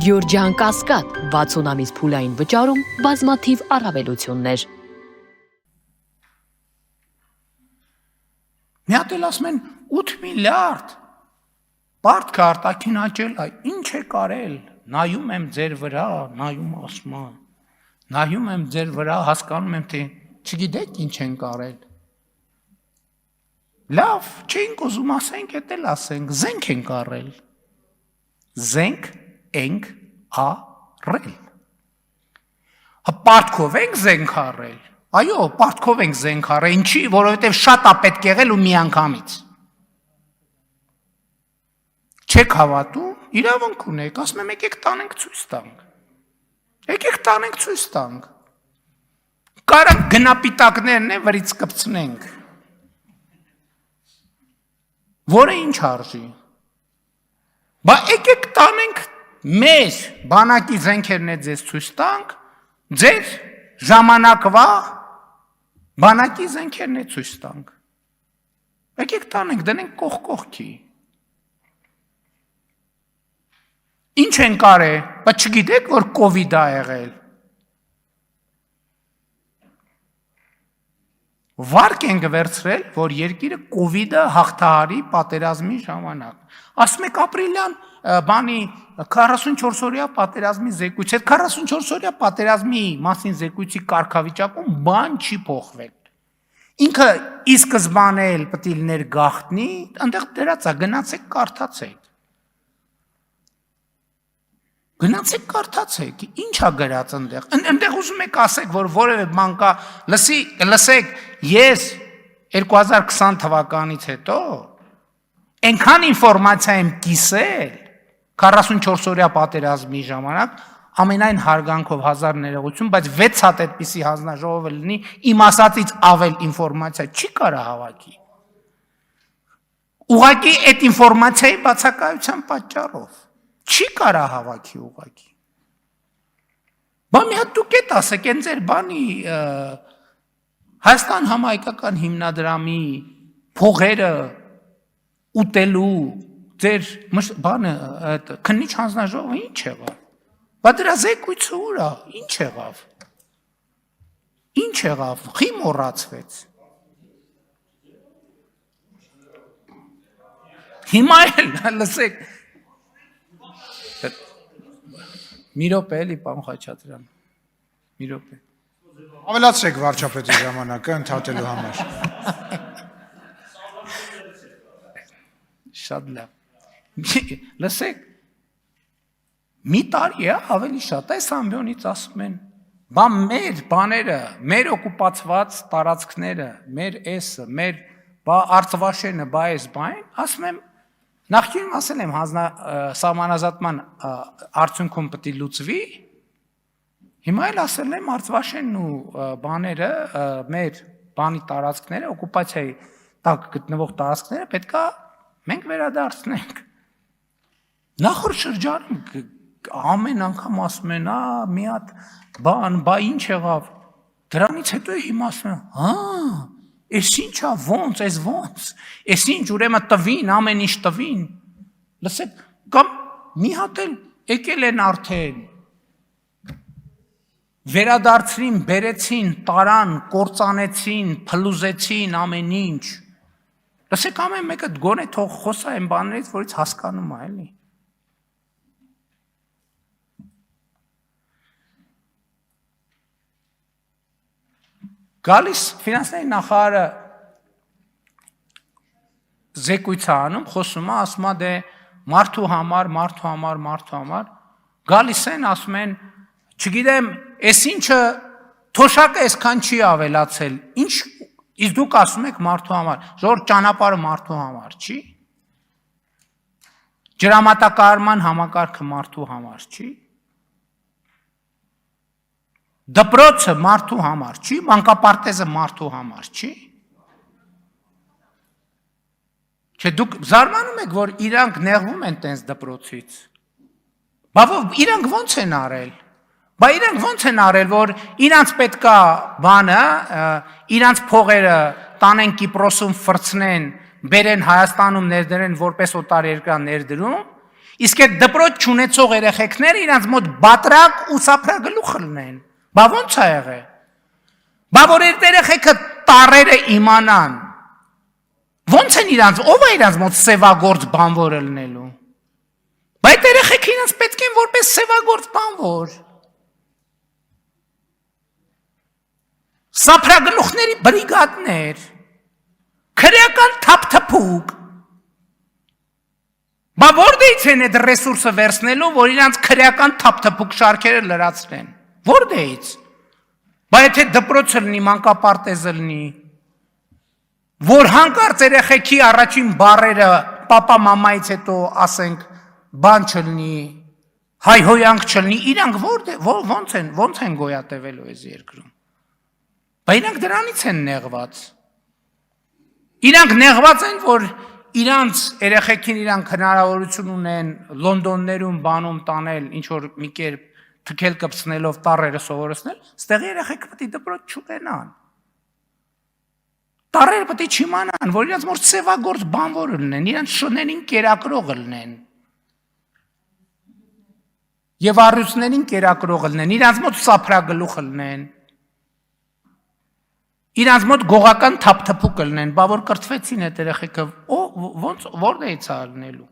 Գյորջյան Կասկադ 60 ամիս փուլային վճարում բազմաթիվ առավելություններ։ Մի հատ էլ ասում են 8 միլիարդ պարտք արտաքին աճել, ինչ է կարել, նայում եմ ձեր վրա, նայում ասում եմ, նայում եմ ձեր վրա, հասկանում եմ, թե չգիտեք ինչ են կարել։ Լավ, չենք ուզում ասենք, էդ էլ ասենք, զենք են կարել։ Զենք ենք արել։ Պարտքով ենք զենք արել։ Այո, պարտքով ենք զենք արել, ինչի, որովհետև շատ է պետք եղել ու միանգամից։ Չեք հավատում, իրավունք ունեք, ասում եմ եկեք տանենք ցույց տանք։ Եկեք տանենք ցույց տանք։ Կարանք գնապիտակներն է վրից կպցնենք։ Որը ինչ արժի։ Բա եկեք տանենք մեր բանակի զենքերն է ձեզ ցույց տանք, ձեր ժամանակվա բանակի զենքերն է ցույց տանք։ Եկեք տանենք, դնենք կողք կողքի։ Ինչ են կարել, բայց չգիտեք, որ կովիդ է եղել։ Վարկ ենք վերցրել, որ երկիրը կովիդը հաղթահարի պատերազմի ժամանակ։ Ասում եք ապրիլյան բանի 44-օրյա պատերազմի զեկույց, այդ 44-օրյա պատերազմի մասին զեկույցի կարգավիճակում բան չի փոխվել։ Ինքը ի սկզբանե էլ պետք է լիներ գաղտնի, այնտեղ դրած է, գնացեք կարդացեք։ Գնացեք կարդացեք, ինչ է գրած այնտեղ։ Այնտեղ ուզում եք ասեք, որ որևէ բան կա, լսեք, ես 2020 թվականից հետո այնքան ինֆորմացիա եմ կիսել 44-օրյա պատերազմի ժամանակ, ամենայն հարգանքով 1000 ներողություն, բայց 6 հատ այդպիսի հանձնաժողովը լինի, իմ ասածից ավել ինֆորմացիա չի կարա հավաքի։ Ուղղակի այդ ինֆորմացիայի բացակայության պատճառով չի կարա հավաքի ուղղակի։ Բա մի հատ դուք էդ ասեք, այն ձեր բանի Հայաստան համահայկական հիմնադրամի փողերը ուտելու ձեր բանը քննիչ հանձնաժողովը ինչ եղավ։ Բա դրա զեկույցը ուր է, ինչ եղավ։ Ինչ եղավ, խի մոռացվեց։ Հիմա էլ լսեք։ Մի րոպե էլի, պարոն Խաչատրյան։ Մի րոպե։ Ավելացրեք վարչապետի ժամանակը ընդհատելու համար։ Շատ լավ։ Լսեք, մի տարի է ավելի շատ, այս ամբյոնից ասում են, բա մեր բաները, մեր օկուպացված տարածքները, մեր էսը, մեր արծվաշենը, բա այս բան, ասում եմ, նախկինում ասել եմ սահմանազատման արդյունքում պետք է լուծվի, հիմա էլ ասել եմ արծվաշենն ու բաները, մեր բանի տարածքները, օկուպացիայի տակ գտնվող տարածքները պետք է մենք վերադարձնենք։ Նախորդ շրջանում ամեն անգամ ասում են, մի հատ բան, բա ինչ եղավ, դրանից հետո հիմա ասում են, Էս ինչա, ոնց, էս ոնց, էս ինչ ուրեմն տվին, ամեն ինչ տվին, լսեք, կամ մի հատ էլ եկել են արդեն, վերադարձրին, բերեցին, տարան, կործանեցին, փլուզեցին ամեն ինչ, լսեք ամեն մեկը գոնե թող խոսա այն բաներից, որից հասկանում է, էլի։ Գալիս ֆինանսների նախարարը զեկույց է անում, խոսում է, ասում է դե մարդու համար, գալիս են, ասում են, չգիտեմ, այս ինչը թոշակը այսքան չի ավելացել, ինչ, իսկ դուք ասում եք մարդու համար, ժողովուրդ ճանապարհը մարդու համար չի, ջրամատակարարման համակարգը մարդու համար չի, դպրոցը մարդու համար չի, մանկապարտեզը մարդու համար չի։ Չէ, դուք զարմանում եք, որ իրանք նեղվում են տենց դպրոցից։ Բա իրանք ոնց են արել։ Բա իրանք ոնց են արել, որ իրանք պետքա բանը, իրանք փողերը տանեն Կիպրոսում ֆրցնեն, բերեն Հայաստանում ներդրեն որպես օտարերկրյա ներդրում, Իսկ այդ դպրոց չունեցող երեխեքները իրանց մոտ բատրակ ու սափրագլուխ լնեն։ Բա ո՞նց է եղել։ Բա որ այդ երեխեքը տառերը իմանան։ Ո՞նց են իրանց, ով է իրանց մոտ սևագործ բանվորը լնելու։ Բայց այդ երեխեքը իրանց պետք են որպես սևագործ բանվոր։ Սափրագլուխների բրիգադներ, քրեական թափթփուկ։ Բա որտեղից են այդ ռեսուրսը վերցնելու, որ իրանց քրեական թափթփուկ շարքերը լրացնեն։ Որտեղից։ Բայց եթե դպրոցը լինի, մանկապարտեզը լինի, որ հանկարծ երեխեքի առաջին բառերը պապա մամայից հետո ասենք բան չլինի, հայհոյանք չլինի, իրանք ոնց են գոյատևելու այս երկրում։ Բայց իրանք դրանից են նեղված։ Իրանք նեղված են, որ իրանց երեխեքին իրանք հնարավորություն ունեն Լոնդոններում բանում տանել, ինչ որ մի կերպ թքել կպցնելով տառերը սովորեցնել, ստեղ երեխեքը պետք է դպրոց չունենան։ Տառերը պետք է չիմանան, որ իրանց մոտ սևագործ բանվոր լինեն, իրանց շներին կերակրող լինեն։ Եվ առյուծներին կերակրող լինեն, իրանց մոտ սափրագլուխ լինեն։ Իրանց մոտ գողական թափթփուկ լինեն, բա որ կրթվեցին այդ երեխեքը, ոնց որտեղից է լինելու։